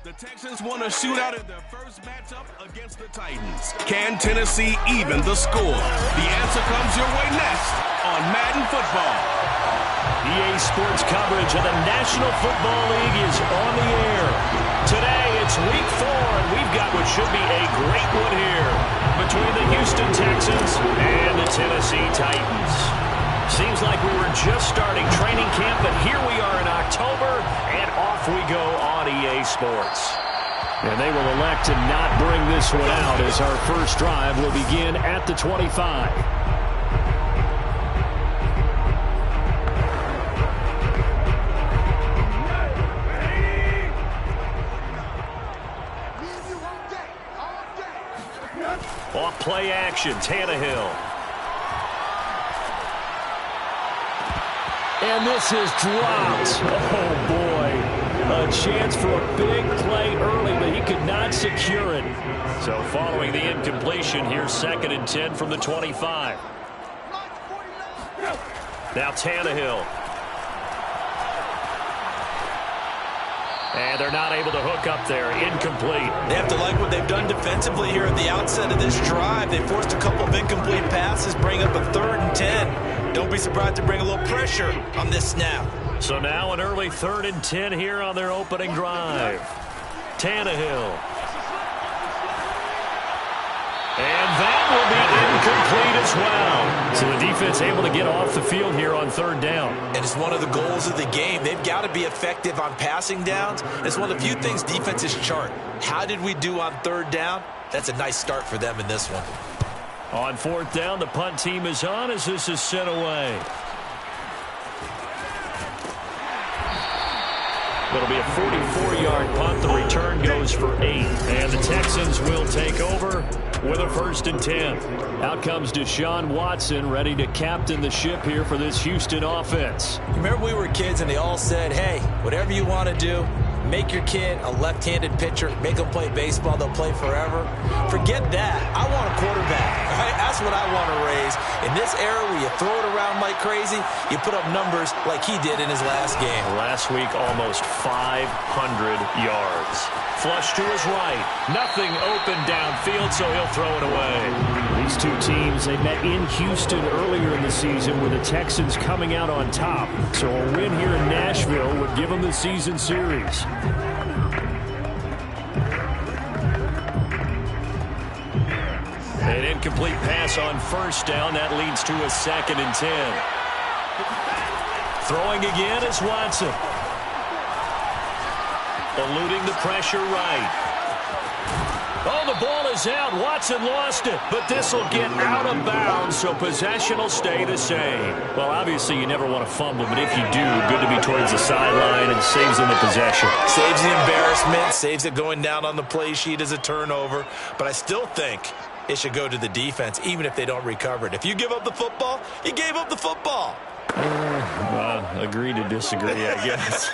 The Texans won a shootout in their first matchup against the Titans. Can Tennessee even the score? The answer comes your way next on Madden Football. EA Sports coverage of the National Football League is on the air. Today, it's Week 4, and we've got what should be a great one here between the Houston Texans and the Tennessee Titans. Seems like we were just starting training camp, but here we are in October, and off we go on EA Sports. And they will elect to not bring this one out as our first drive will begin at the 25. Off play action, Tannehill. And this is dropped. Oh, boy. A chance for a big play early, but he could not secure it. So following the incompletion, here's 2nd and 10 from the 25. Now Tannehill. And they're not able to hook up there. Incomplete. They have to like what they've done defensively here at the outset of this drive. They forced a couple of incomplete passes, bring up a 3rd and 10. Don't be surprised to bring a little pressure on this snap. So now an early 3rd and 10 here on their opening drive. Tannehill. And that will be incomplete as well. So the defense able to get off the field here on 3rd down. And it's one of the goals of the game. They've got to be effective on passing downs. It's one of the few things defenses chart. How did we do on 3rd down? That's a nice start for them in this one. On 4th down, the punt team is on as this is sent away. It'll be a 44-yard punt. The return goes for 8. And the Texans will take over with a 1st and 10. Out comes Deshaun Watson, ready to captain the ship here for this Houston offense. Remember we were kids and they all said, hey, whatever you want to do, make your kid a left-handed pitcher, make him play baseball, they'll play forever. Forget that. I want a quarterback. Right? That's what I want to raise. In this era where you throw it around like crazy, you put up numbers like he did in his last game. Last week, almost 500 yards. Flush to his right. Nothing open downfield, so he'll throw it away. These two teams, they met in Houston earlier in the season with the Texans coming out on top. So a win here in Nashville would give them the season series. An incomplete pass on 1st down. That leads to a 2nd and 10. Throwing again is Watson. Eluding the pressure right. Oh, the ball is out. Watson lost it, but this will get out of bounds, so possession will stay the same. Well, obviously, you never want to fumble, but if you do, good to be towards the sideline and saves them the possession. Saves the embarrassment, saves it going down on the play sheet as a turnover, but I still think it should go to the defense, even if they don't recover it. If you give up the football, you gave up the football. Agree to disagree, I guess.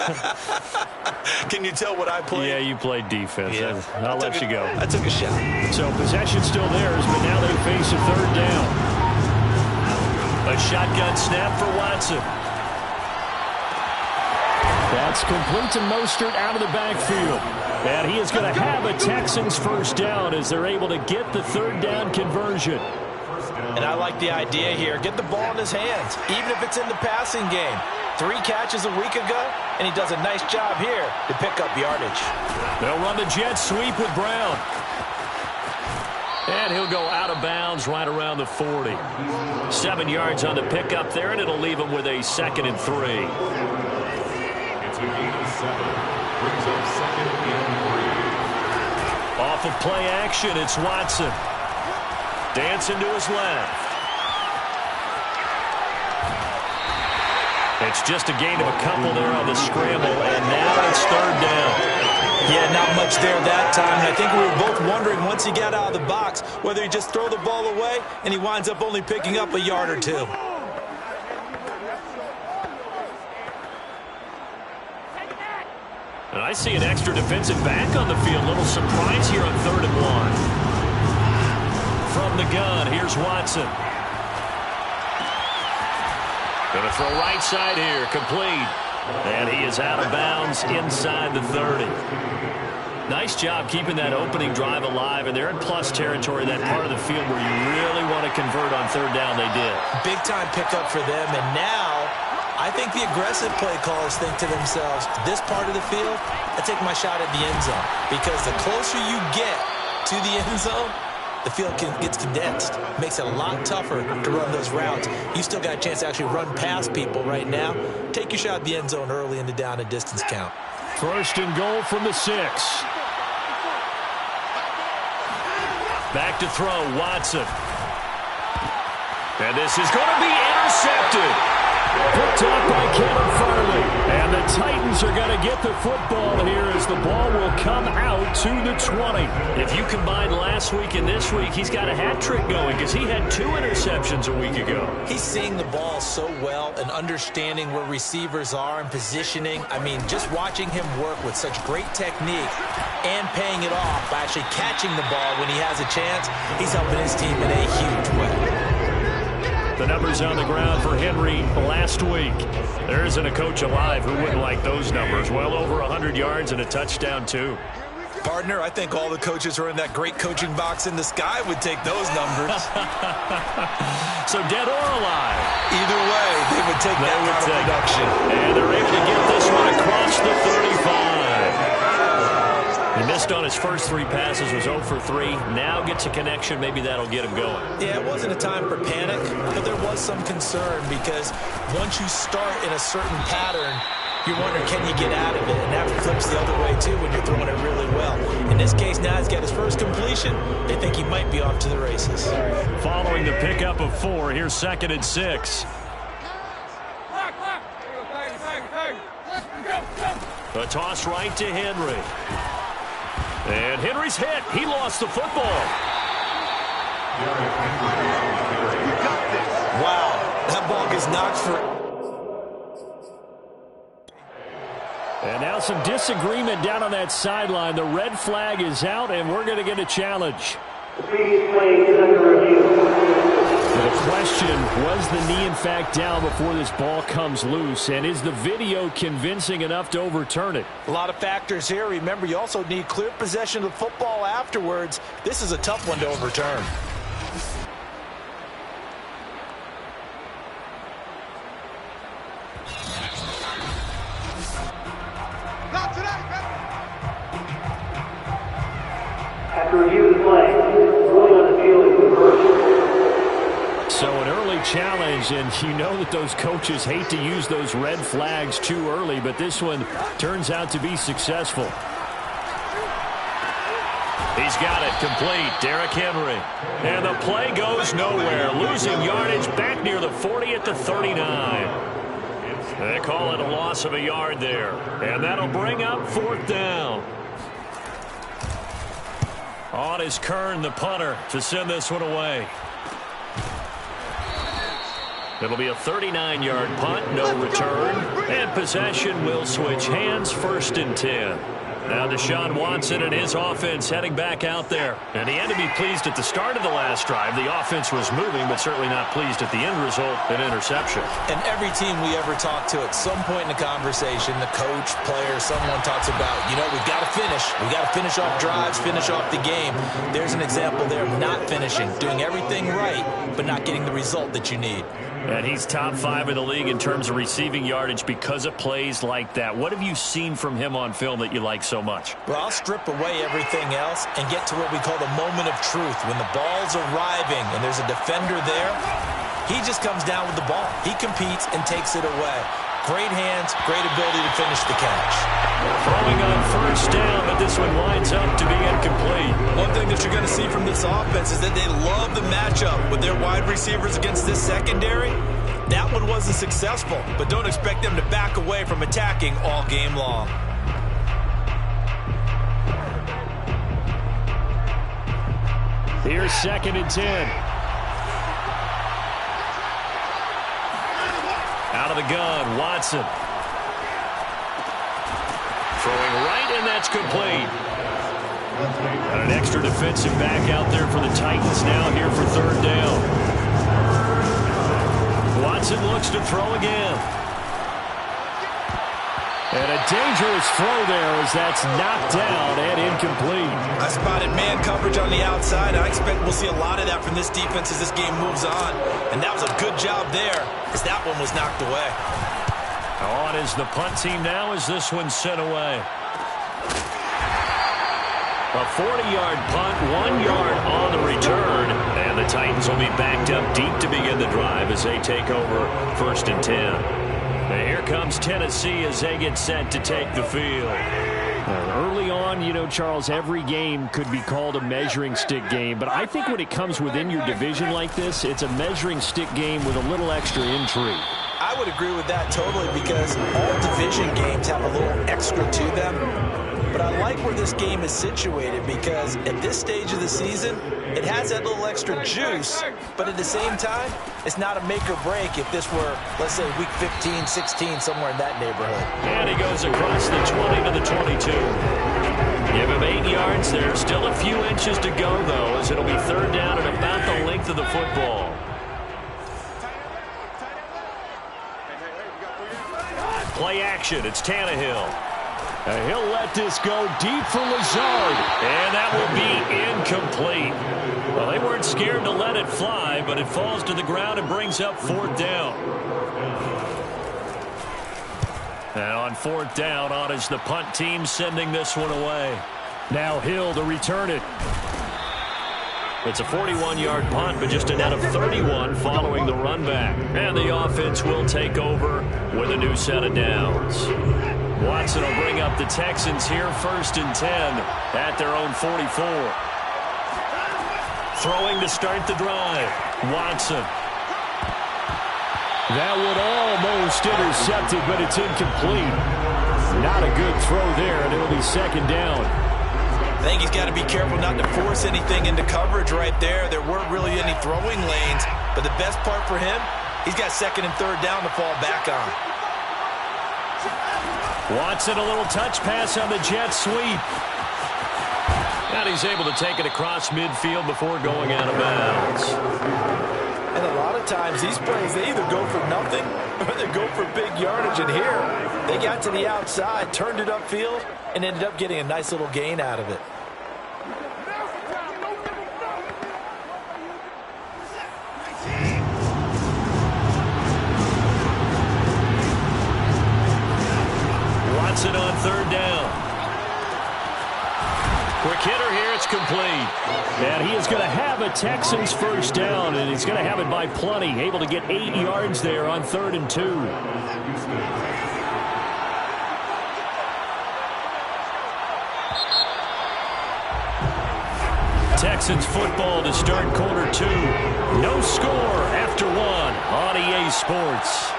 Can you tell what I played? Yeah, you played defense. Yeah. I'll let you go. I took a shot. So possession still theirs, but now they face a 3rd down. A shotgun snap for Watson. That's complete to Mostert out of the backfield. And he is going to have a Texans 1st down as they're able to get the 3rd down conversion. And I like the idea here. Get the ball in his hands, even if it's in the passing game. 3 catches a week ago, and he does a nice job here to pick up yardage. They'll run the jet sweep with Brown. And he'll go out of bounds right around the 40. 7 yards on the pickup there, and it'll leave him with a 2nd and 3. It's a gain of 7. Brings up 2nd and 3. Off of play action, it's Watson. Dancing to his left. It's just a gain of a couple there on the scramble, and now it's 3rd down. Yeah, not much there that time, and I think we were both wondering once he got out of the box whether he just throw the ball away, and he winds up only picking up a yard or 2. And I see an extra defensive back on the field. Little surprise here on 3rd and 1. From the gun, here's Watson. Going to throw right side here, complete. And he is out of bounds inside the 30. Nice job keeping that opening drive alive, and they're in plus territory, that part of the field where you really want to convert on third down. They did. Big-time pickup for them, and now I think the aggressive play callers think to themselves, this part of the field, I take my shot at the end zone, because the closer you get to the end zone, the field gets condensed. Makes it a lot tougher to run those routes. You still got a chance to actually run past people right now. Take your shot at the end zone early in the down and distance count. First and goal from the 6. Back to throw, Watson. And this is going to be intercepted. Picked off by Kevin Farley. And the Titans are going to get the football here as the ball will come out to the 20. If you combine last week and this week, he's got a hat trick going because he had 2 interceptions a week ago. He's seeing the ball so well and understanding where receivers are and positioning. I mean, just watching him work with such great technique and paying it off by actually catching the ball when he has a chance, he's helping his team in a huge way. The numbers on the ground for Henry last week. There isn't a coach alive who wouldn't like those numbers. Well over 100 yards and a touchdown, too. Partner, I think all the coaches who are in that great coaching box in the sky would take those numbers. So dead or alive? Either way, they would take that kind of production. And they're able to get this one across the 35. He missed on his first 3 passes, was 0 for 3. Now gets a connection. Maybe that'll get him going. Yeah, it wasn't a time for panic, but there was some concern because once you start in a certain pattern, you're wondering, can you get out of it? And that flips the other way, too, when you're throwing it really well. In this case, now he's got his first completion. They think he might be off to the races. Following the pickup of 4, here's 2nd and 6. A toss right to Henry. And Henry's hit. He lost the football. Wow, that ball gets knocked for... And now some disagreement down on that sideline. The red flag is out, and we're going to get a challenge. The previous play is under review. The question, was the knee in fact down before this ball comes loose? And is the video convincing enough to overturn it? A lot of factors here. Remember, you also need clear possession of the football afterwards. This is a tough one to overturn. After review of the play, ruling on the field is reversed. So an early challenge, and you know that those coaches hate to use those red flags too early, but this one turns out to be successful. He's got it complete, Derrick Henry. And the play goes nowhere, losing yardage back near the 40 at the 39. They call it a loss of a yard there, and that'll bring up 4th down. On is Kern, the punter, to send this one away. It'll be a 39-yard punt, no return, and possession will switch hands, 1st and 10. Now Deshaun Watson and his offense heading back out there. And he had to be pleased at the start of the last drive. The offense was moving, but certainly not pleased at the end result, an interception. And every team we ever talk to at some point in the conversation, the coach, player, someone talks about, you know, we've got to finish. We've got to finish off drives, finish off the game. There's an example there of not finishing, doing everything right, but not getting the result that you need. And he's top 5 in the league in terms of receiving yardage because of plays like that. What have you seen from him on film that you like so much? Well, I'll strip away everything else and get to what we call the moment of truth. When the ball's arriving and there's a defender there, he just comes down with the ball. He competes and takes it away. Great hands, great ability to finish the catch. Throwing on 1st down, but this one winds up to be incomplete. One thing that you're going to see from this offense is that they love the matchup with their wide receivers against this secondary. That one wasn't successful, but don't expect them to back away from attacking all game long. Here's 2nd and 10. Out of the gun, Watson. Throwing right, and that's complete. And an extra defensive back out there for the Titans now here for 3rd down. Watson looks to throw again. And a dangerous throw there as that's knocked down and incomplete. I spotted man coverage on the outside. I expect we'll see a lot of that from this defense as this game moves on. And that was a good job there as that one was knocked away. On is the punt team now as this one's sent away. A 40-yard punt, 1 yard on the return. And the Titans will be backed up deep to begin the drive as they take over 1st and 10. And here comes Tennessee as they get set to take the field. Early on, you know, Charles, every game could be called a measuring stick game. But I think when it comes within your division like this, it's a measuring stick game with a little extra intrigue. I would agree with that totally because all division games have a little extra to them. But I like where this game is situated because at this stage of the season, it has that little extra juice, but at the same time, it's not a make or break if this were, let's say, week 15, 16, somewhere in that neighborhood. And he goes across the 20 to the 22. Give him 8 yards there. Still a few inches to go, though, as it'll be 3rd down at about the length of the football. Play action. It's Tannehill. And he'll let this go deep for Lazard. And that will be incomplete. Well, they weren't scared to let it fly, but it falls to the ground and brings up 4th down. And on 4th down, on is the punt team sending this one away. Now Hill to return it. It's a 41-yard punt, but just a net of 31 following the run back. And the offense will take over with a new set of downs. Watson will bring up the Texans here 1st and 10 at their own 44. Throwing to start the drive. Watson. That one almost intercepted, but it's incomplete. Not a good throw there, and it'll be 2nd down. I think he's got to be careful not to force anything into coverage right there. There weren't really any throwing lanes, but the best part for him, he's got 2nd and 3rd down to fall back on. Watson, a little touch pass on the jet sweep. And he's able to take it across midfield before going out of bounds. And a lot of times these plays, they either go for nothing or they go for big yardage. And here, they got to the outside, turned it upfield, and ended up getting a nice little gain out of it. Watson on 3rd down. Quick hitter here, it's complete. And he is going to have a Texans 1st down, and he's going to have it by plenty. Able to get 8 yards there on 3rd and 2. Texans football to start quarter 2. No score after 1 on EA Sports.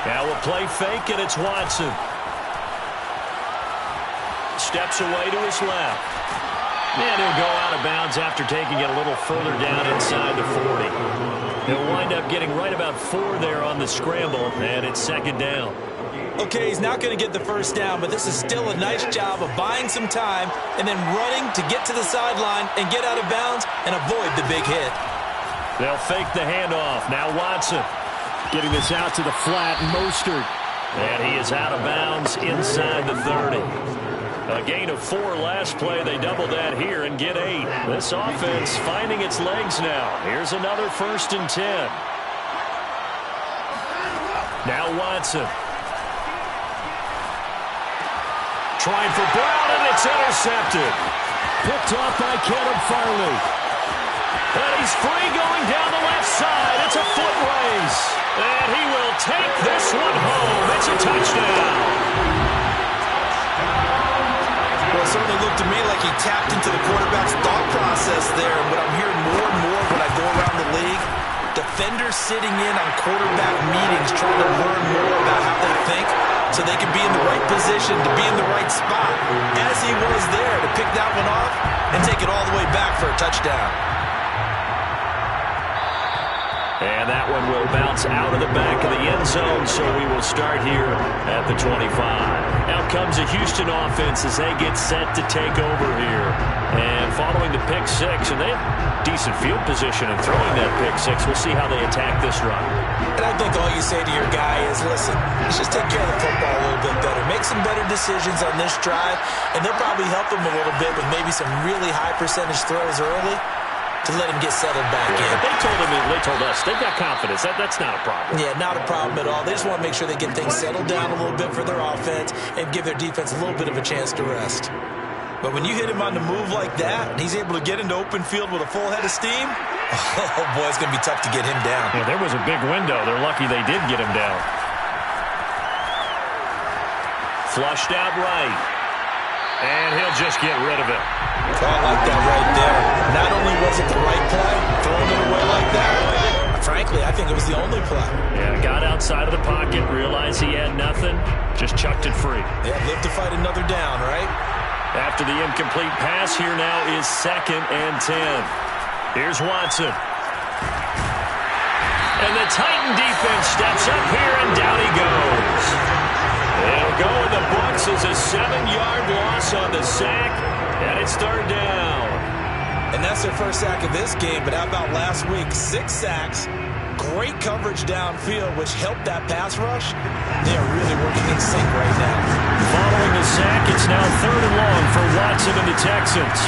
Now we'll play fake, and it's Watson. Steps away to his left. And he'll go out of bounds after taking it a little further down inside the 40. He'll wind up getting right about 4 there on the scramble, and it's 2nd down. Okay, he's not going to get the 1st down, but this is still a nice job of buying some time and then running to get to the sideline and get out of bounds and avoid the big hit. They'll fake the handoff. Now Watson. Getting this out to the flat, Mostert. And he is out of bounds inside the 30. A gain of 4 last play. They double that here and get 8. This offense finding its legs now. Here's another 1st and 10. Now Watson. Trying for Brown, and it's intercepted. Picked off by Caleb Farley. And he's free going down the left side. It's a foot race. And he will take this one home. It's a touchdown. Well, it certainly looked to me like he tapped into the quarterback's thought process there. And what I'm hearing more and more when I go around the league, defenders sitting in on quarterback meetings trying to learn more about how they think so they can be in the right position to be in the right spot. As he was there to pick that one off and take it all the way back for a touchdown. And that one will bounce out of the back of the end zone, so we will start here at the 25. Now comes a Houston offense as they get set to take over here. And following the pick six, and they have decent field position in throwing that pick six. We'll see how they attack this run. And I think all you say to your guy is, listen, let's just take care of the football a little bit better. Make some better decisions on this drive, and they'll probably help him a little bit with maybe some really high percentage throws early to let him get settled back in. They told us they've got confidence. That's not a problem. Yeah, not a problem at all. They just want to make sure they get things settled down a little bit for their offense and give their defense a little bit of a chance to rest. But when you hit him on the move like that, and he's able to get into open field with a full head of steam, oh boy, it's going to be tough to get him down. Yeah, there was a big window. They're lucky they did get him down. Flushed out right. And he'll just get rid of it. Oh, I like that right there. Not only was it the right play, throwing it away like that, frankly, I think it was the only play. Yeah, got outside of the pocket, realized he had nothing, just chucked it free. Yeah, live to fight another down, right? After the incomplete pass, here now is 2nd and 10. Here's Watson. And the Titan defense steps up here, and down he goes. It'll go in the books as a 7-yard loss on the sack, and it's 3rd down. And that's their first sack of this game, but how about last week? 6 sacks, great coverage downfield, which helped that pass rush. They are really working in sync right now. Following the sack, it's now 3rd and long for Watson and the Texans.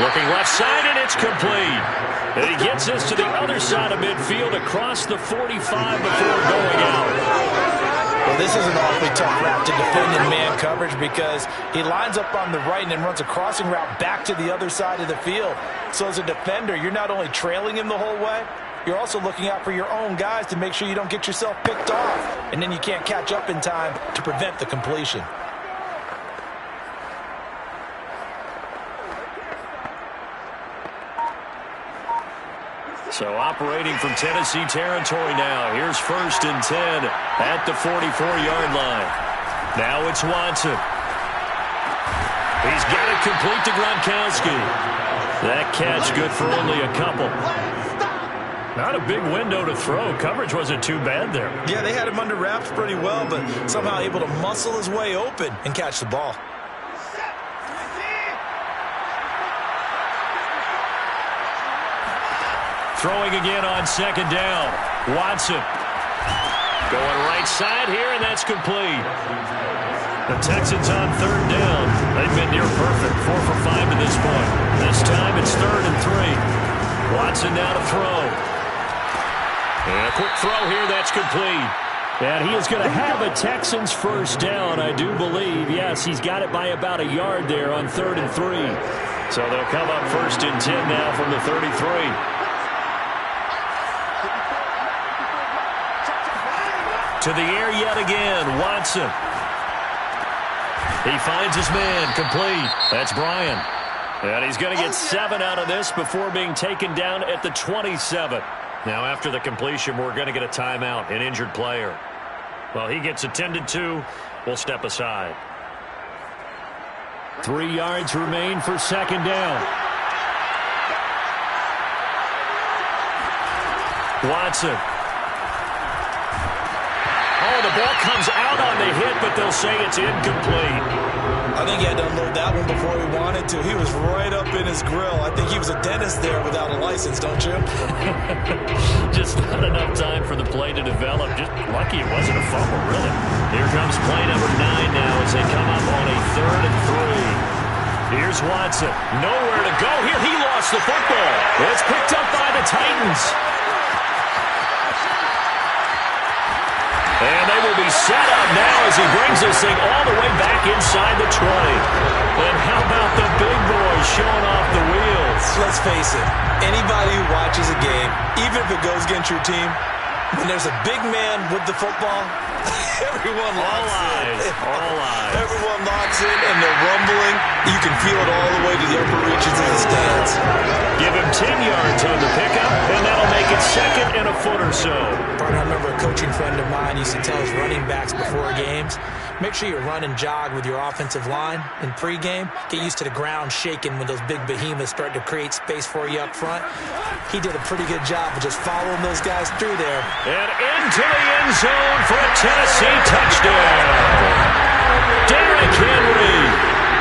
Looking left side, and it's complete. And he gets this to the other side of midfield across the 45 before going out. Well, this is an awfully tough route to defend in man coverage because he lines up on the right and then runs a crossing route back to the other side of the field. So as a defender, you're not only trailing him the whole way, you're also looking out for your own guys to make sure you don't get yourself picked off. And then you can't catch up in time to prevent the completion. So operating from Tennessee territory now. Here's 1st and 10 at the 44-yard line. Now it's Watson. He's got it complete to Gronkowski. That catch good for only a couple. Not a big window to throw. Coverage wasn't too bad there. Yeah, they had him under wraps pretty well, but somehow able to muscle his way open and catch the ball. Throwing again on 2nd down. Watson. Going right side here, and that's complete. The Texans on 3rd down. They've been near perfect. 4 for 5 to this point. This time it's 3rd and 3. Watson now to throw. And a quick throw here, that's complete. And he is going to have a Texans first down, I do believe. Yes, he's got it by about a yard there on 3rd and 3. So they'll come up 1st and 10 now from the 33. To the air yet again, Watson. He finds his man, complete. That's Bryan. And he's going to get 7 out of this before being taken down at the 27. Now after the completion, we're going to get a timeout, an injured player. Well, he gets attended to. We'll step aside. 3 yards remain for 2nd down. Watson. Oh, the ball comes out on the hit, but they'll say it's incomplete. I think he had to unload that one before he wanted to. He was right up in his grill. I think he was a dentist there without a license, don't you? Just not enough time for the play to develop. Just lucky it wasn't a fumble, really. Here comes play number 9 now as they come up on a 3rd and 3. Here's Watson. Nowhere to go here. He lost the football. It's picked up by the Titans. And they will be set up now as he brings this thing all the way back inside the 20. And how about the big boys showing off the wheels? Let's face it, anybody who watches a game, even if it goes against your team, when there's a big man with the football, Everyone locks in. All eyes. Everyone locks in, and they're rumbling. You can feel it all the way to the upper reaches of the stands. Give him 10 yards on the pickup, and that'll make it second and a foot or so. I remember a coaching friend of mine used to tell his running backs before games, make sure you run and jog with your offensive line in pregame. Get used to the ground shaking when those big behemoths start to create space for you up front. He did a pretty good job of just following those guys through there. And into the end zone for a Tennessee touchdown. Derrick Henry,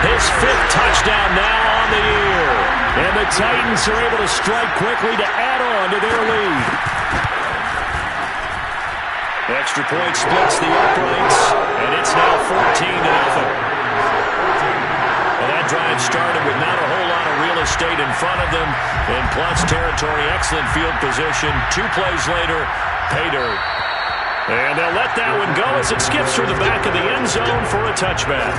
his 5th touchdown now on the year. And the Titans are able to strike quickly to add on to their lead. Extra point splits the uprights, and it's now 14-0. Well, that drive started with not a whole lot of real estate in front of them. In plus territory, excellent field position. 2 plays later, pay dirt. And they'll let that one go as it skips through the back of the end zone for a touchback.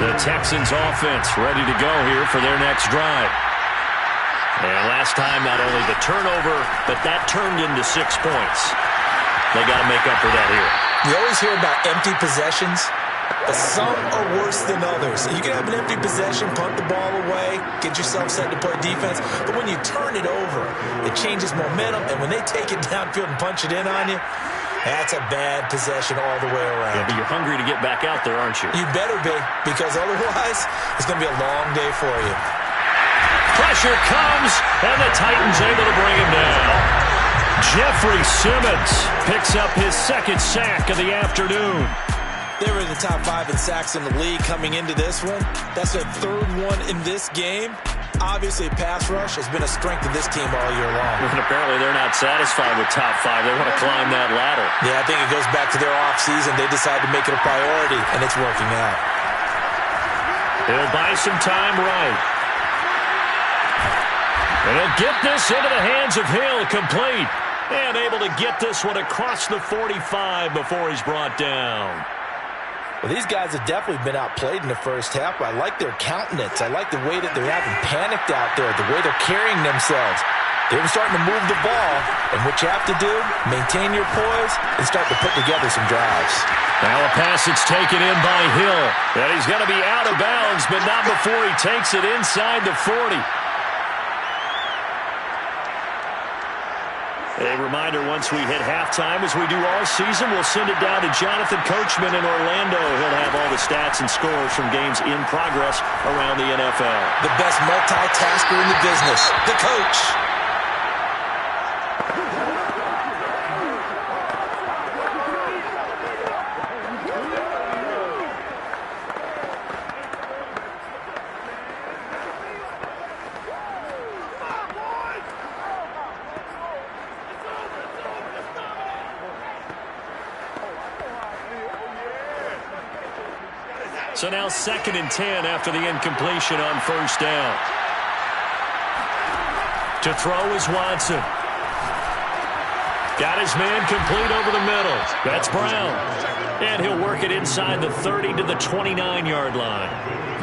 The Texans offense ready to go here for their next drive. And last time, not only the turnover, but that turned into 6 points. They got to make up for that here. You always hear about empty possessions, but some are worse than others. You can have an empty possession, punt the ball away, get yourself set to play defense, but when you turn it over, it changes momentum, and when they take it downfield and punch it in on you, that's a bad possession all the way around. Yeah, but you're hungry to get back out there, aren't you? You better be, because otherwise, it's going to be a long day for you. Pressure comes, and the Titans able to bring him down. Jeffrey Simmons picks up his 2nd sack of the afternoon. They were in the top 5 in sacks in the league coming into this one. That's their 3rd one in this game. Obviously, pass rush has been a strength of this team all year long. And apparently they're not satisfied with top 5. They want to climb that ladder. Yeah, I think it goes back to their offseason. They decided to make it a priority, and it's working out. He'll buy some time right. And he'll get this into the hands of Hill, complete. And able to get this one across the 45 before he's brought down. Well, these guys have definitely been outplayed in the first half, but I like their countenance. I like the way that they're having panicked out there, the way they're carrying themselves. They're starting to move the ball, and what you have to do, maintain your poise and start to put together some drives. Now a pass that's taken in by Hill. And he's going to be out of bounds, but not before he takes it inside the 40. A reminder, once we hit halftime, as we do all season, we'll send it down to Jonathan Coachman in Orlando. He'll have all the stats and scores from games in progress around the NFL. The best multitasker in the business, the coach. So now 2nd and 10 after the incompletion on 1st down. To throw is Watson. Got his man complete over the middle. That's Brown. And he'll work it inside the 30 to the 29-yard line.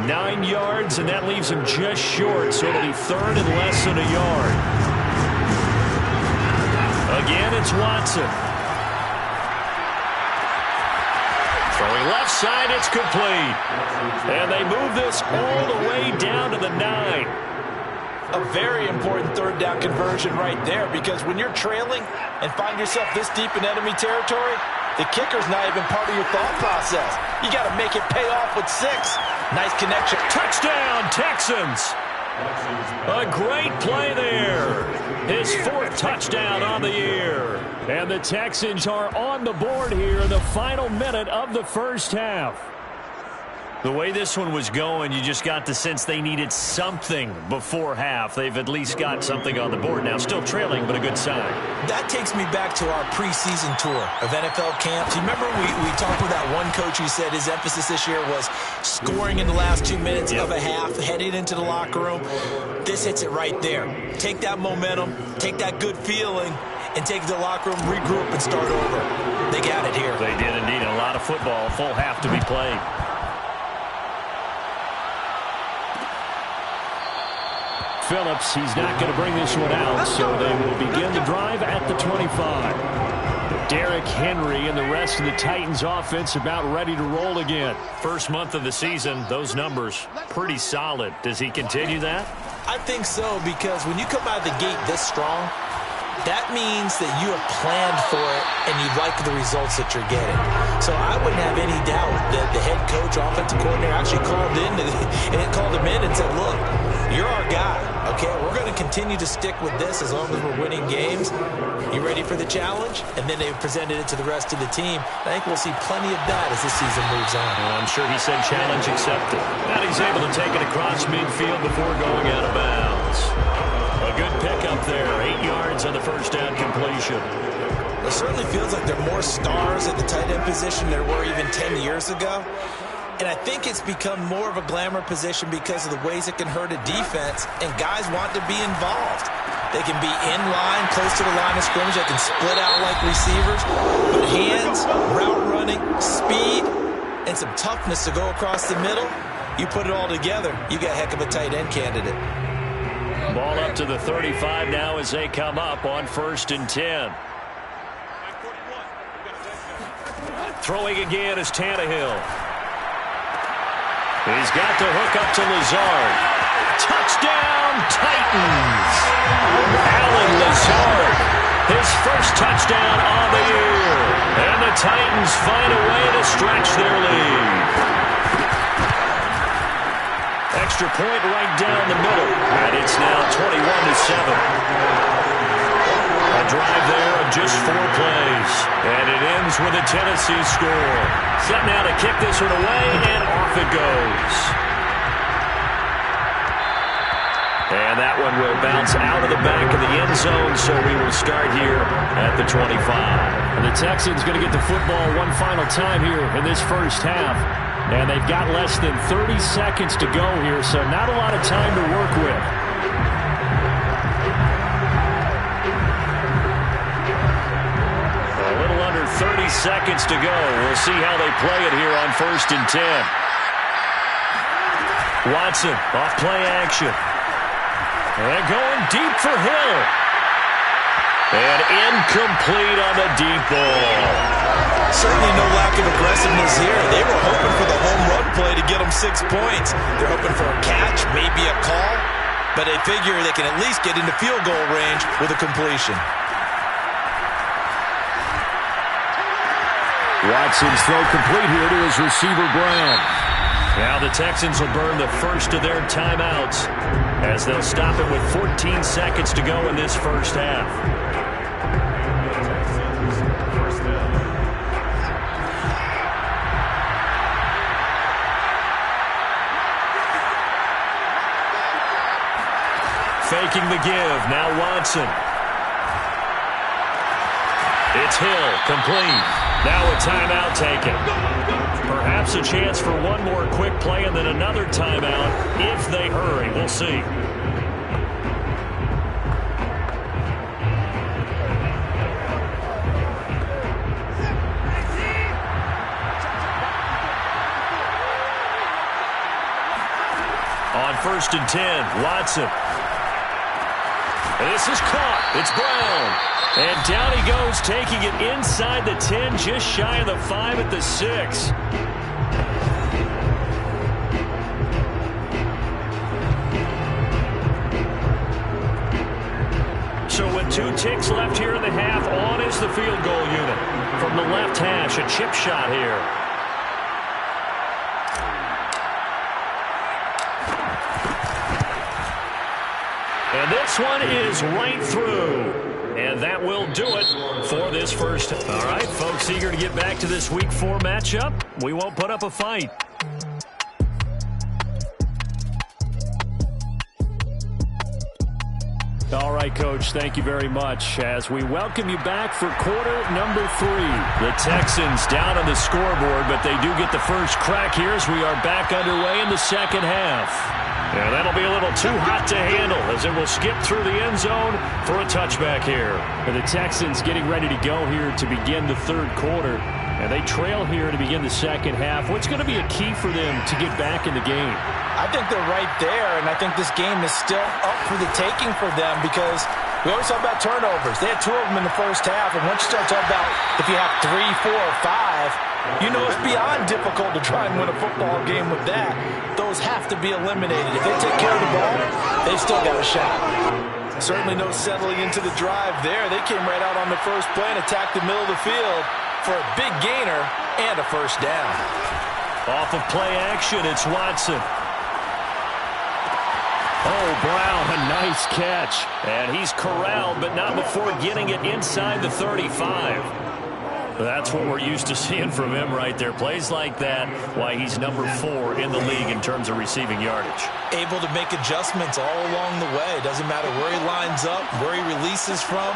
9 yards, and that leaves him just short, so it'll be 3rd and less than a yard. Again, it's Watson. Throwing left side, it's complete. And they move this all the way down to the 9. A very important 3rd down conversion right there, because when you're trailing and find yourself this deep in enemy territory, the kicker's not even part of your thought process. You got to make it pay off with 6. Nice connection. Touchdown, Texans. A great play there. His 4th touchdown on the year. And the Texans are on the board here in the final minute of the first half. The way this one was going, you just got the sense they needed something before half. They've at least got something on the board now. Still trailing, but a good sign. That takes me back to our preseason tour of NFL camps. You remember we talked with that one coach who said his emphasis this year was scoring in the last 2 minutes of a half, heading into the locker room. This hits it right there. Take that momentum, take that good feeling, and take it to the locker room, regroup, and start over. They got it here. They did indeed. A lot of football, full half to be played. Phillips. He's not going to bring this one out, so they will begin the drive at the 25. Derrick Henry and the rest of the Titans offense about ready to roll again. First month of the season, those numbers pretty solid. Does he continue that? I think so, because when you come out of the gate this strong, that means that you have planned for it and you like the results that you're getting. So I wouldn't have any doubt that the head coach, offensive coordinator actually called him in and said, look, you're our guy, okay? We're going to continue to stick with this as long as we're winning games. You ready for the challenge? And then they presented it to the rest of the team. I think we'll see plenty of that as the season moves on. Well, I'm sure he said challenge accepted. Now he's able to take it across midfield before going out of bounds. A good pickup there, 8 yards on the first down completion. It certainly feels like there are more stars at the tight end position than there were even 10 years ago. And I think it's become more of a glamour position because of the ways it can hurt a defense, and guys want to be involved. They can be in line, close to the line of scrimmage. They can split out like receivers. But hands, route running, speed, and some toughness to go across the middle, you put it all together, you got a heck of a tight end candidate. Ball up to the 35 now as they come up on 1st and 10. Throwing again is Tannehill. He's got the hook up to Lazard. Touchdown, Titans! Allen Lazard, his first touchdown on the year. And the Titans find a way to stretch their lead. Extra point right down the middle, and it's now 21-7. A drive there of just 4 plays, and it ends with a Tennessee score. Set now to kick this one away, and off it goes. And that one will bounce out of the back of the end zone, so we will start here at the 25. And the Texans going to get the football one final time here in this first half. And they've got less than 30 seconds to go here, so not a lot of time to work with. A little under 30 seconds to go. We'll see how they play it here on 1st and 10. Watson off play action. And going deep for Hill. And incomplete on the deep ball. Certainly no lack of aggressiveness here. They were hoping for the home run play to get them 6 points. They're hoping for a catch, maybe a call, but they figure they can at least get into field goal range with a completion. Watson's throw complete here to his receiver, Brown. Now the Texans will burn the first of their timeouts as they'll stop it with 14 seconds to go in this first half. Faking the give, now Watson. It's Hill, complete. Now a timeout taken. Perhaps a chance for one more quick play and then another timeout if they hurry. We'll see. On 1st and 10, Watson. This is caught. It's Brown. And down he goes, taking it inside the 10, just shy of the 5 at the 6. So with 2 ticks left here in the half, on is the field goal unit. From the left hash, a chip shot here. And this one is right through. And that will do it for this first. All right, folks, eager to get back to this Week 4 matchup. We won't put up a fight. All right, Coach, thank you very much. As we welcome you back for quarter number 3. The Texans down on the scoreboard, but they do get the first crack here as we are back underway in the second half. And that'll be a little too hot to handle as it will skip through the end zone for a touchback here. And the Texans getting ready to go here to begin the third quarter. And they trail here to begin the second half. What's going to be a key for them to get back in the game? I think they're right there, and I think this game is still up for the taking for them because we always talk about turnovers. They had 2 of them in the first half, and once you start talking about if you have 3, 4, or 5, you know it's beyond difficult to try and win a football game with that. Those have to be eliminated. If they take care of the ball, they've still got a shot. Certainly no settling into the drive there. They came right out on the first play and attacked the middle of the field for a big gainer and a first down. Off of play action, it's Watson. Oh, Brown, a nice catch. And he's corralled, but not before getting it inside the 35. That's what we're used to seeing from him right there. Plays like that, why he's number 4 in the league in terms of receiving yardage. Able to make adjustments all along the way. Doesn't matter where he lines up, where he releases from.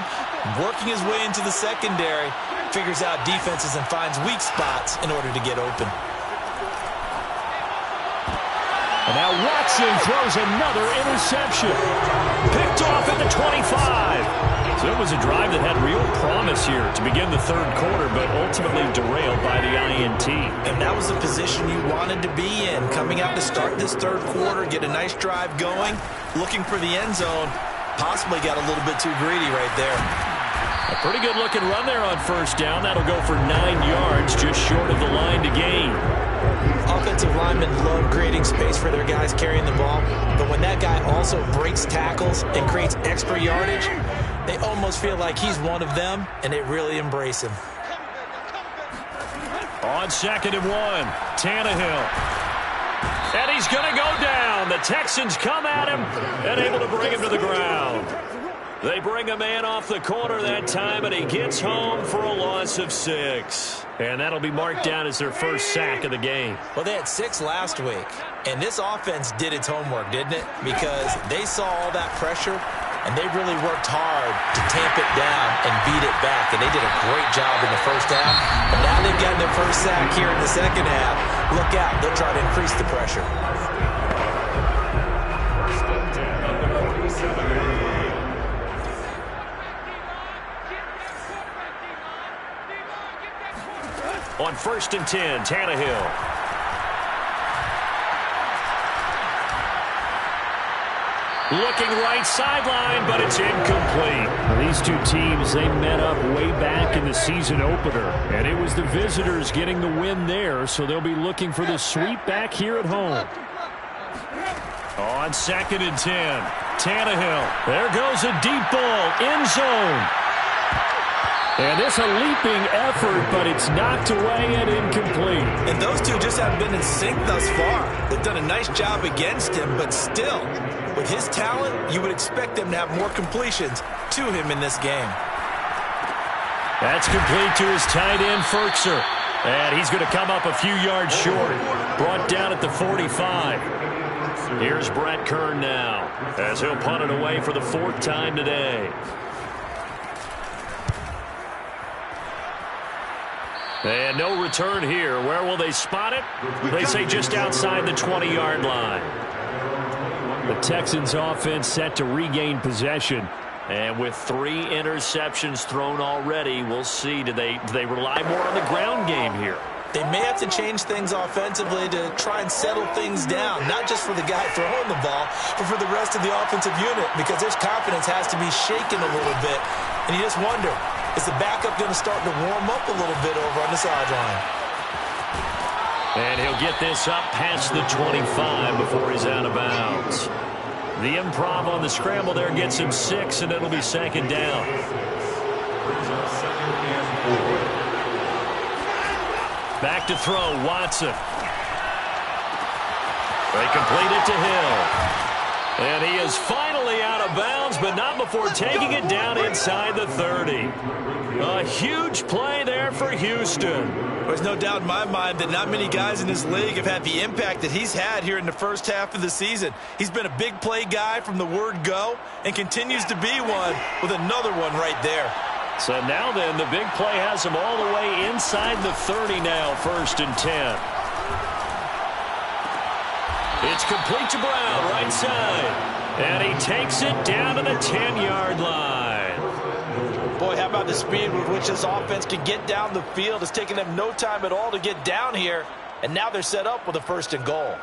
Working his way into the secondary, figures out defenses and finds weak spots in order to get open. And now Watson throws another interception. Picked off at the 25. So it was a drive that had real promise here to begin the third quarter, but ultimately derailed by the INT. And that was the position you wanted to be in. Coming out to start this third quarter, get a nice drive going, looking for the end zone. Possibly got a little bit too greedy right there. A pretty good looking run there on first down. That'll go for 9 yards, just short of the line to gain. Offensive linemen love creating space for their guys carrying the ball, but when that guy also breaks tackles and creates extra yardage, they almost feel like he's one of them, and they really embrace him. On 2nd and 1, Tannehill. And he's going to go down. The Texans come at him and able to bring him to the ground. They bring a man off the corner that time, and he gets home for a loss of 6. And that'll be marked down as their first sack of the game. Well, they had 6 last week, and this offense did its homework, didn't it? Because they saw all that pressure, and they really worked hard to tamp it down and beat it back, and they did a great job in the first half. But now they've gotten their first sack here in the second half. Look out, they'll try to increase the pressure. On 1st and 10, Tannehill. Looking right sideline, but it's incomplete. Now, these two teams, they met up way back in the season opener, and it was the visitors getting the win there, so they'll be looking for the sweep back here at home. On 2nd and 10, Tannehill. There goes a deep ball, end zone. And this a leaping effort, but it's knocked away and incomplete. And those two just haven't been in sync thus far. They've done a nice job against him, but still, with his talent, you would expect them to have more completions to him in this game. That's complete to his tight end, Firkser. And he's going to come up a few yards short. Brought down at the 45. Here's Brett Kern now, as he'll punt it away for the 4th time today. And no return here. Where will they spot it? They say just outside the 20-yard line. The Texans offense set to regain possession. And with 3 interceptions thrown already, we'll see. Do they rely more on the ground game here? They may have to change things offensively to try and settle things down, not just for the guy throwing the ball, but for the rest of the offensive unit, because his confidence has to be shaken a little bit. And you just wonder, is the backup going to start to warm up a little bit over on the sideline? And he'll get this up past the 25 before he's out of bounds. The improv on the scramble there gets him 6, and it'll be 2nd down. Back to throw, Watson. They complete it to Hill. And he is finally out of bounds, but not before taking it down inside the 30. A huge play there for Houston. There's no doubt in my mind that not many guys in this league have had the impact that he's had here in the first half of the season. He's been a big play guy from the word go and continues to be one with another one right there. So now then, the big play has him all the way inside the 30 now, 1st and 10. It's complete to Brown, right side. And he takes it down to the 10-yard line. Boy, how about the speed with which this offense can get down the field? It's taken them no time at all to get down here, and now they're set up with a 1st and goal.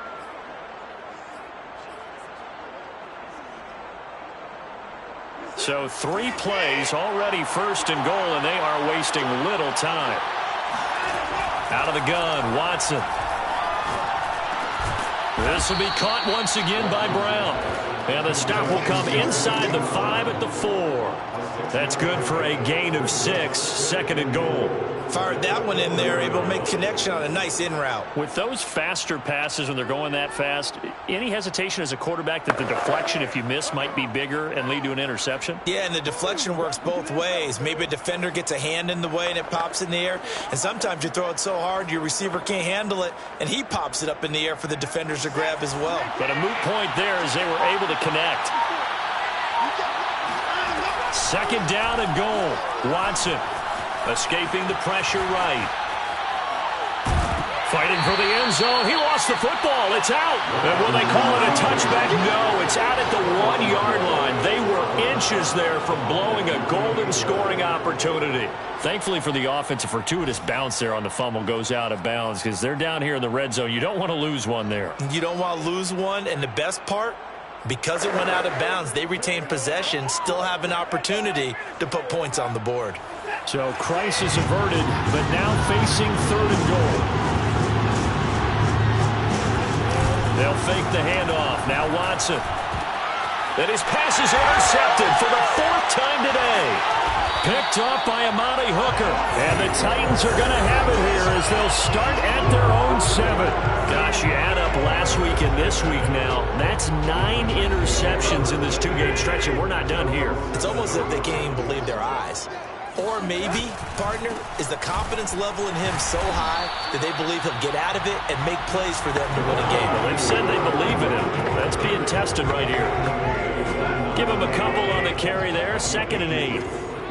So 3 plays, already 1st and goal, and they are wasting little time. Out of the gun, Watson. This will be caught once again by Brown. And the stop will come inside the 5 at the 4. That's good for a gain of 6, 2nd and goal. Fired that one in there, able to make connection on a nice in route. With those faster passes when they're going that fast, any hesitation as a quarterback that the deflection, if you miss, might be bigger and lead to an interception? Yeah, and the deflection works both ways. Maybe a defender gets a hand in the way and it pops in the air. And sometimes you throw it so hard your receiver can't handle it, and he pops it up in the air for the defenders to grab as well. But a moot point there as they were able to connect. 2nd down and goal. Watson escaping the pressure right. Fighting for the end zone. He lost the football. It's out. And will they call it a touchback? No, it's out at the 1-yard line. They were inches there from blowing a golden scoring opportunity. Thankfully for the offense, a fortuitous bounce there on the fumble goes out of bounds because they're down here in the red zone. You don't want to lose one there. You don't want to lose one, and the best part, because it went out of bounds, they retain possession, still have an opportunity to put points on the board. So crisis averted, but now facing 3rd and goal. They'll fake the handoff. Now Watson. And his pass is intercepted for the 4th time today. Picked up by Amani Hooker. And the Titans are going to have it here as they'll start at their own 7. Gosh, you add up last week and this week now. That's 9 interceptions in this 2-game stretch, and we're not done here. It's almost as if they can't even believe their eyes. Or maybe, partner, is the confidence level in him so high that they believe he'll get out of it and make plays for them to win a game. Well, they've said they believe in him. That's being tested right here. Give him a couple on the carry there. 2nd and 8.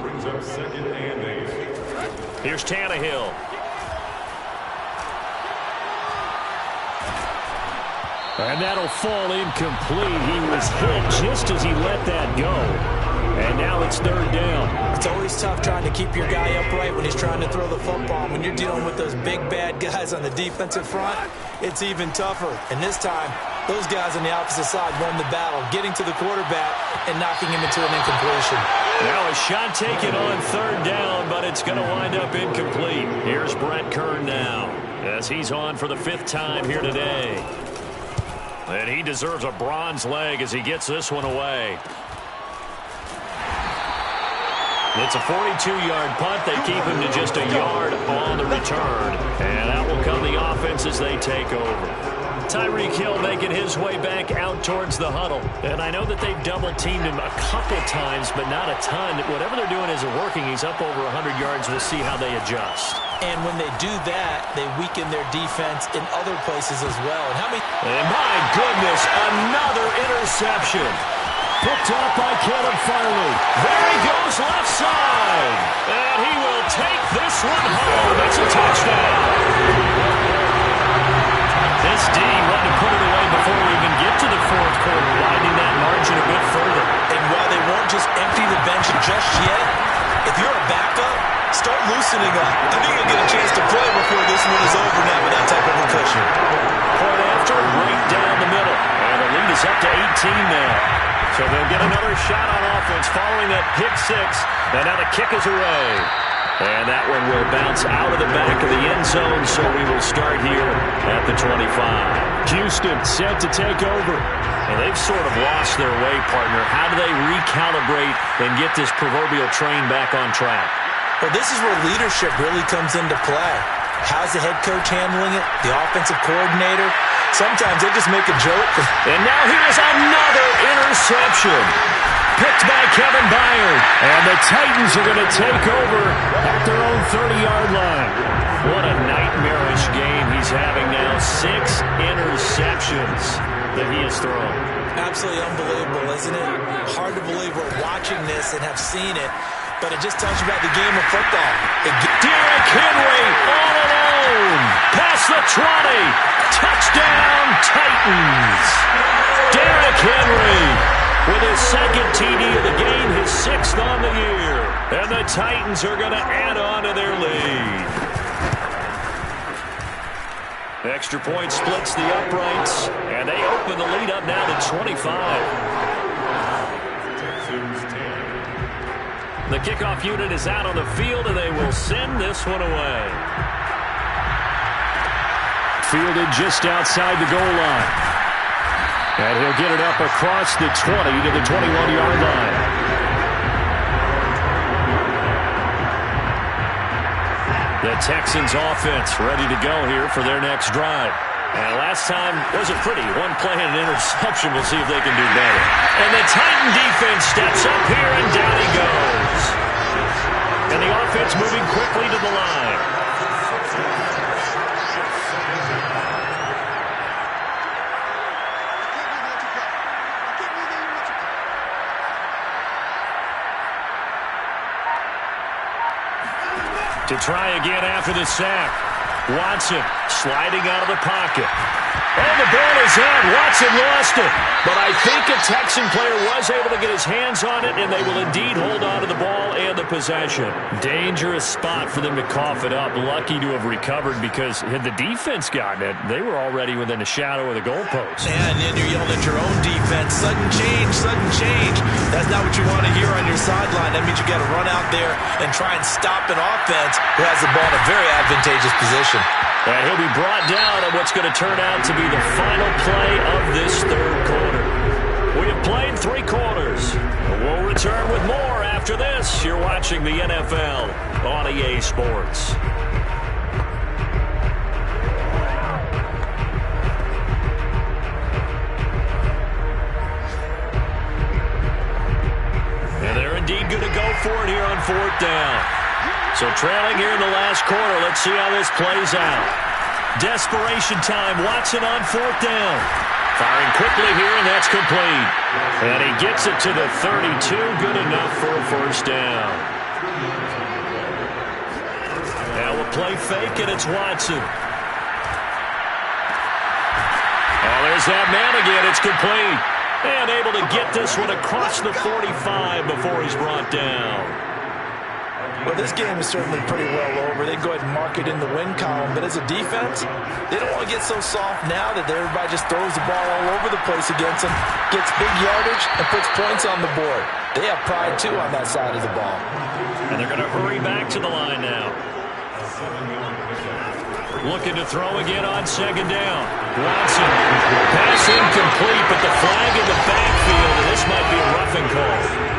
Brings up 2nd and 8. Here's Tannehill. And that'll fall incomplete. He was hit just as he let that go. And now it's 3rd down. It's always tough trying to keep your guy upright when he's trying to throw the football. When you're dealing with those big, bad guys on the defensive front, it's even tougher. And this time, those guys on the opposite side won the battle, getting to the quarterback and knocking him into an incompletion. Now a shot taken on 3rd down, but it's going to wind up incomplete. Here's Brett Kern now as he's on for the 5th time here today. And he deserves a bronze leg as he gets this one away. It's a 42-yard punt. They keep him to just a yard on the return. And out will come the offense as they take over. Tyreek Hill making his way back out towards the huddle. And I know that they've double-teamed him a couple times, but not a ton. Whatever they're doing isn't working. He's up over 100 yards. We'll see how they adjust. And when they do that, they weaken their defense in other places as well. And my goodness, another interception. Picked up by Caleb Farley. There he goes left side. And he will take this one home. It's a touchdown. This D wanted to put it away before we even get to the 4th quarter, widening that margin a bit further. And while they won't just empty the bench just yet, if you're a backup, start loosening up. I think you'll get a chance to play before this one is over now with that type of a cushion. Point after, right down the middle. And the lead is up to 18 now. So they'll get another shot on offense following that pick 6. And now the kick is away. And that one will bounce out of the back of the end zone, so we will start here at the 25. Houston set to take over. And they've sort of lost their way, partner. How do they recalibrate and get this proverbial train back on track? Well, this is where leadership really comes into play. How's the head coach handling it? The offensive coordinator? Sometimes they just make a joke. And now here's another interception. Picked by Kevin Byard. And the Titans are going to take over at their own 30-yard line. What a nightmarish game he's having now. 6 interceptions that he has thrown. Absolutely unbelievable, isn't it? Hard to believe we're watching this and have seen it, but it just tells you about the game of football. Derrick Henry all alone. Past the 20. Touchdown, Titans. Derrick Henry with with his second TD of the game, his 6th on the year. And the Titans are going to add on to their lead. Extra point splits the uprights, and they open the lead up now to 25. The kickoff unit is out on the field, and they will send this one away. Fielded just outside the goal line. And he'll get it up across the 20 to the 21-yard line. The Texans offense ready to go here for their next drive. And last time wasn't pretty. One play and an interception. We'll see if they can do better. And the Titan defense steps up here, and down he goes. And the offense moving quickly to the line. To try again after the sack. Watson sliding out of the pocket. And the ball is in. Watson lost it. But I think a Texan player was able to get his hands on it, and they will indeed hold on to the ball and the possession. Dangerous spot for them to cough it up. Lucky to have recovered, because had the defense gotten it, they were already within a shadow of the goalpost. And then you're yelling at your own defense. Sudden change, sudden change. That's not what you want to hear on your sideline. That means you got to run out there and try and stop an offense who has the ball in a very advantageous position. And he'll be brought down on what's going to turn out to be the final play of this third quarter. We have played 3 quarters. We'll return with more after this. You're watching the NFL on EA Sports. And they're indeed going to go for it here on 4th down. So trailing here in the last quarter. Let's see how this plays out. Desperation time. Watson on 4th down. Firing quickly here, and that's complete. And he gets it to the 32. Good enough for a 1st down. Now we'll play fake, and it's Watson. Oh, there's that man again. It's complete. And able to get this one across the 45 before he's brought down. Well, this game is certainly pretty well over. They go ahead and mark it in the win column. But as a defense, they don't want to get so soft now that everybody just throws the ball all over the place against them, gets big yardage, and puts points on the board. They have pride, too, on that side of the ball. And they're going to hurry back to the line now. Looking to throw again on 2nd down. Watson. Pass incomplete, but the flag in the backfield, and this might be a roughing call.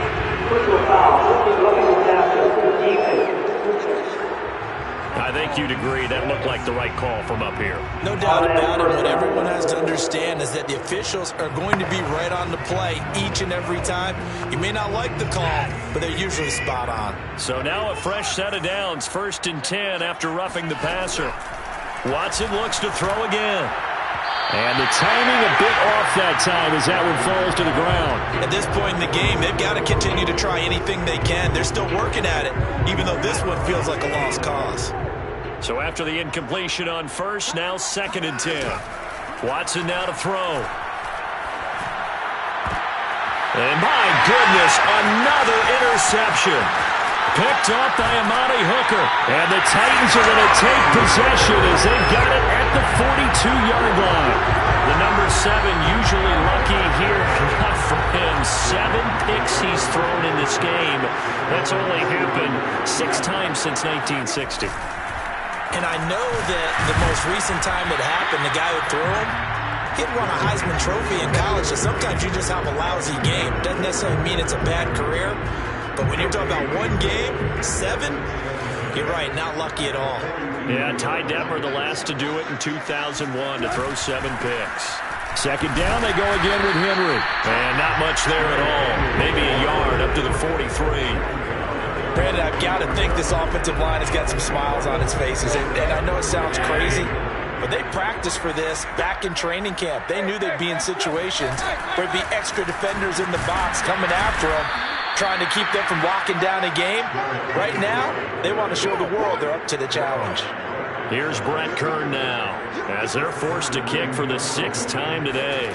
I think you'd agree that looked like the right call from up here. No doubt about it. What everyone has to understand is that the officials are going to be right on the play each and every time. You may not like the call, but they're usually spot on. So now a fresh set of downs. 1st and 10 after roughing the passer. Watson looks to throw again. And the timing a bit off that time as that one falls to the ground. At this point in the game, they've got to continue to try anything they can. They're still working at it, even though this one feels like a lost cause. So after the incompletion on 1st, now 2nd and 10. Watson now to throw. And my goodness, another interception. Picked off by Amani Hooker. And the Titans are going to take possession as they've got it at the 42-yard line. The number 7 usually lucky here. Not for him. 7 picks he's thrown in this game. That's only happened 6 times since 1960. And I know that the most recent time it happened, the guy who threw him, he'd won a Heisman Trophy in college, so sometimes you just have a lousy game. Doesn't necessarily mean it's a bad career. But when you're talking about one game, 7, you're right, not lucky at all. Yeah, Ty Detmer, the last to do it in 2001, to throw 7 picks. 2nd down, they go again with Henry. And not much there at all. Maybe a yard up to the 43. Brandon, I've got to think this offensive line has got some smiles on its faces. And I know it sounds crazy, but they practiced for this back in training camp. They knew they'd be in situations where there'd be extra defenders in the box coming after them, trying to keep them from locking down a game. Right now, they want to show the world they're up to the challenge. Here's Brett Kern now, as they're forced to kick for the 6th time today.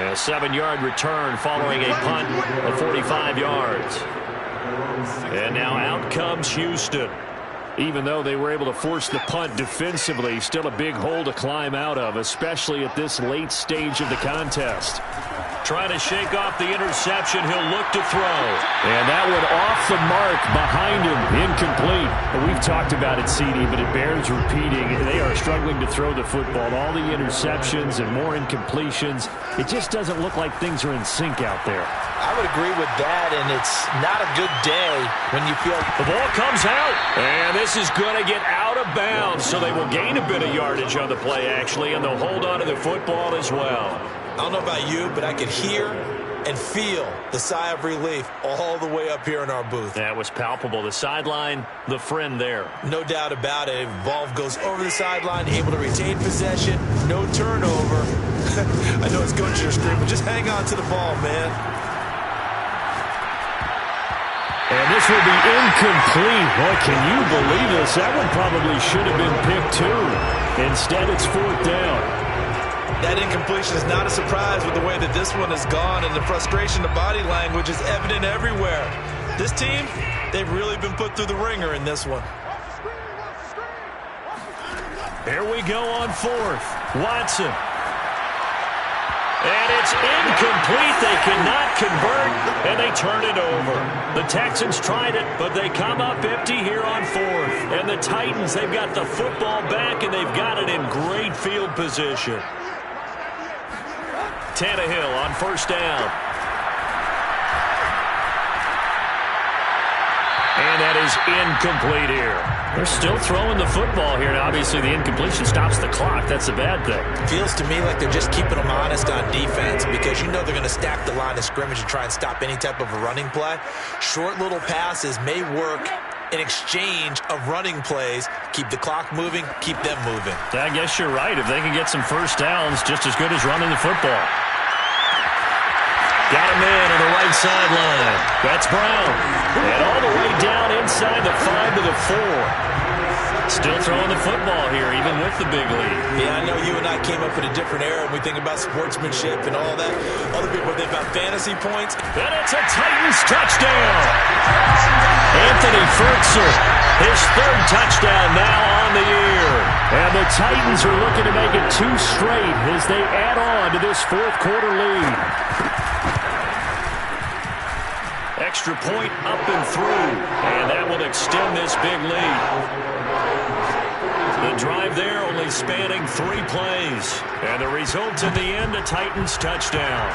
A 7-yard return following a punt of 45 yards. And now out comes Houston. Even though they were able to force the punt defensively, still a big hole to climb out of, especially at this late stage of the contest. Trying to shake off the interception. He'll look to throw. And that one off the mark behind him. Incomplete. We've talked about it, CD, but it bears repeating. They are struggling to throw the football. All the interceptions and more incompletions. It just doesn't look like things are in sync out there. I would agree with that, and it's not a good day when you feel... The ball comes out, and this is going to get out of bounds, so they will gain a bit of yardage on the play, actually, and they'll hold on to the football as well. I don't know about you, but I could hear and feel the sigh of relief all the way up here in our booth. That was palpable. The sideline, the friend there. No doubt about it. Ball goes over the sideline, able to retain possession, no turnover. I know it's going to your screen, but just hang on to the ball, man. And this will be incomplete. Boy, can you believe this? That one probably should have been picked too. Instead, it's 4th down. That incompletion is not a surprise with the way that this one has gone, and the frustration, the body language is evident everywhere. This team, they've really been put through the ringer in this one. Here we go on 4th. Watson. And it's incomplete. They cannot convert, and they turn it over. The Texans tried it, but they come up empty here on 4th. And the Titans, they've got the football back, and they've got it in great field position. Tannehill on 1st down. And that is incomplete here. They're still throwing the football here. Now, obviously, the incompletion stops the clock. That's a bad thing. Feels to me like they're just keeping them honest on defense because you know they're going to stack the line of scrimmage and try and stop any type of a running play. Short little passes may work in exchange of running plays. Keep the clock moving, keep them moving. I guess you're right. If they can get some first downs, just as good as running the football. Got a man on the right sideline. That's Brown. And all the way down inside the 5 to the 4. Still throwing the football here, even with the big lead. Yeah, I know you and I came up in a different era when we think about sportsmanship and all that. Other people think about fantasy points. And it's a Titans touchdown. Anthony Fertzer, his 3rd touchdown now on the year. And the Titans are looking to make it 2 straight as they add on to this 4th quarter lead. Extra point up and through, and that will extend this big lead. The drive there only spanning 3 plays, and the result in the end, a Titans touchdown.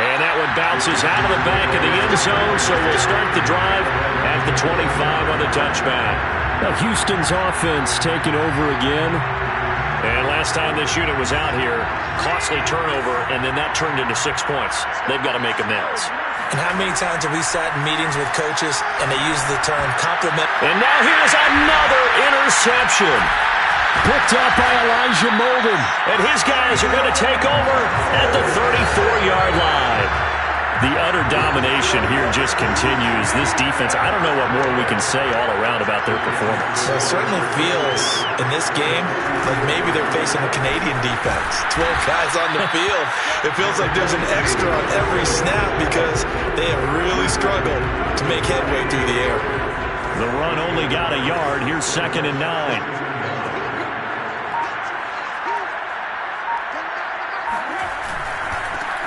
And that one bounces out of the back of the end zone, so we'll start the drive at the 25 on the touchback. Now Houston's offense taking over again. And last time this unit was out here, costly turnover, and then that turned into 6 points. They've got to make amends. And how many times have we sat in meetings with coaches and they use the term compliment? And now here's another interception. Picked up by Elijah Molden. And his guys are going to take over at the 34-yard line. The utter domination here just continues. This defense, I don't know what more we can say all around about their performance. Well, it certainly feels in this game like maybe they're facing a Canadian defense. 12 guys on the field. It feels like there's an extra on every snap because they have really struggled to make headway through the air. The run only got a yard. Here's 2nd and 9.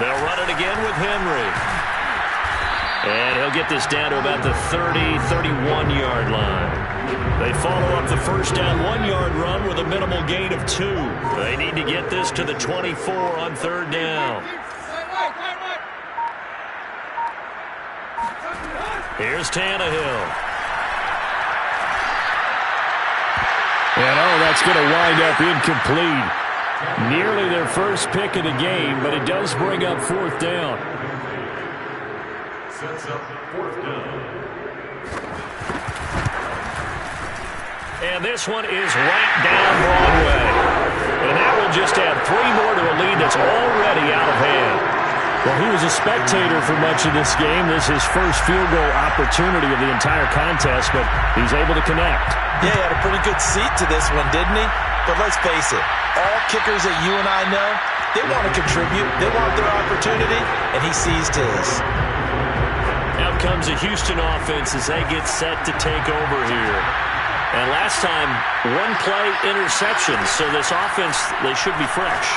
They'll run it again with Henry. And he'll get this down to about the 30, 31-yard line. They follow up the first down 1-yard run with a minimal gain of 2. They need to get this to the 24 on 3rd down. Here's Tannehill. And that's going to wind up incomplete. Nearly their first pick of the game, but it does bring up 4th down. Sets up 4th down. And this one is right down Broadway. And that will just add 3 more to a lead that's already out of hand. Well, he was a spectator for much of this game. This is his first field goal opportunity of the entire contest, but he's able to connect. Yeah, he had a pretty good seat to this one, didn't he? But let's face it, all kickers that you and I know, they want to contribute. They want their opportunity, and he seized his. Out comes a Houston offense as they get set to take over here. And last time, one play interception, so this offense, they should be fresh.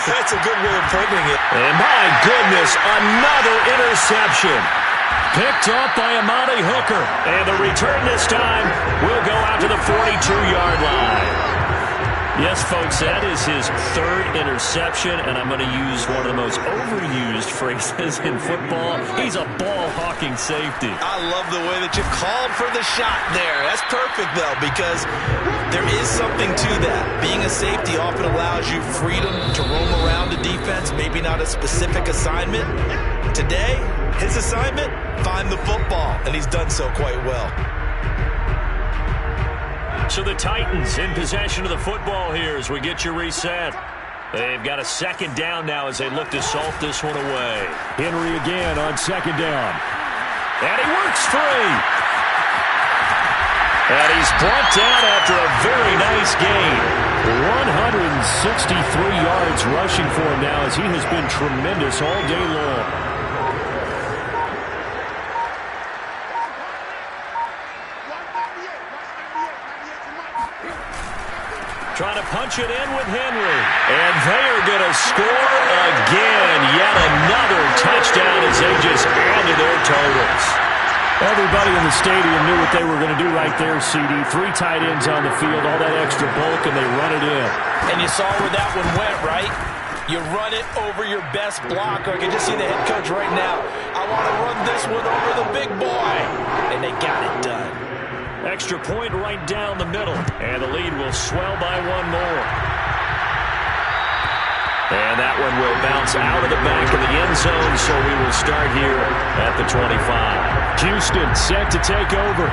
That's a good way of putting it. And my goodness, another interception. Picked up by Amani Hooker. And the return this time will go out to the 42-yard line. Yes, folks, that is his third interception, and I'm going to use one of the most overused phrases in football. He's a ball-hawking safety. I love the way that you called for the shot there. That's perfect, though, because there is something to that. Being a safety often allows you freedom to roam around the defense, maybe not a specific assignment. Today, his assignment, find the football, and he's done so quite well. So the Titans in possession of the football here as we get you reset. They've got a second down now as they look to salt this one away. Henry again on second down. And he works free. And he's brought down after a very nice gain. 163 yards rushing for him now as he has been tremendous all day long. Trying to punch it in with Henry. And they are going to score again. Yet another touchdown as they just add to their totals. Everybody in the stadium knew what they were going to do right there, CD. 3 tight ends on the field, all that extra bulk, and they run it in. And you saw where that one went, right? You run it over your best blocker. I can just see the head coach right now. I want to run this one over the big boy. And they got it done. Extra point right down the middle. And the lead will swell by one more. And that one will bounce out of the back of the end zone, so we will start here at the 25. Houston set to take over.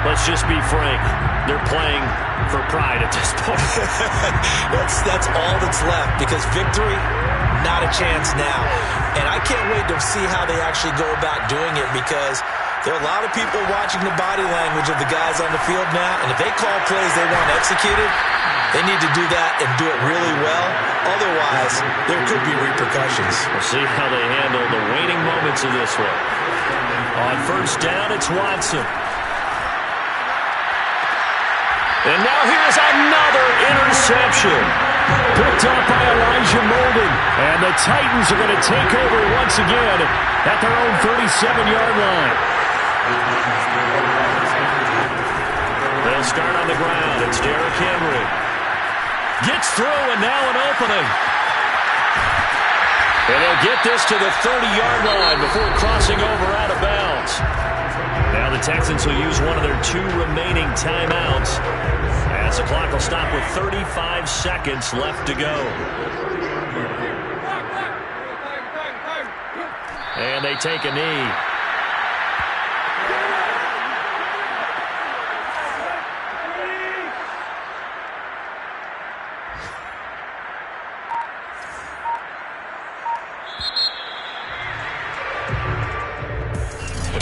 Let's just be frank. They're playing for pride at this point. That's all that's left, because victory, not a chance now. And I can't wait to see how they actually go about doing it, because there are a lot of people watching the body language of the guys on the field now, and if they call plays they want executed, they need to do that and do it really well. Otherwise, there could be repercussions. We'll see how they handle the waning moments of this one. On first down, it's Watson. And now here's another interception. Picked up by Elijah Molden. And the Titans are going to take over once again at their own 37-yard line. They'll start on the ground. It's Derrick Henry. Gets through, and now an opening. And they'll get this to the 30-yard line before crossing over out of bounds. Now the Texans will use one of their 2 remaining timeouts, as the clock will stop with 35 seconds left to go. And they take a knee.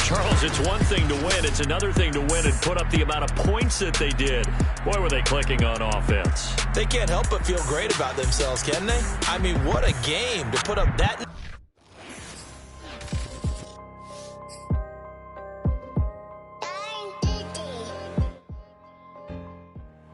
Charles, it's one thing to win. It's another thing to win and put up the amount of points that they did. Boy, were they clicking on offense. They can't help but feel great about themselves, can they? I mean, what a game to put up that.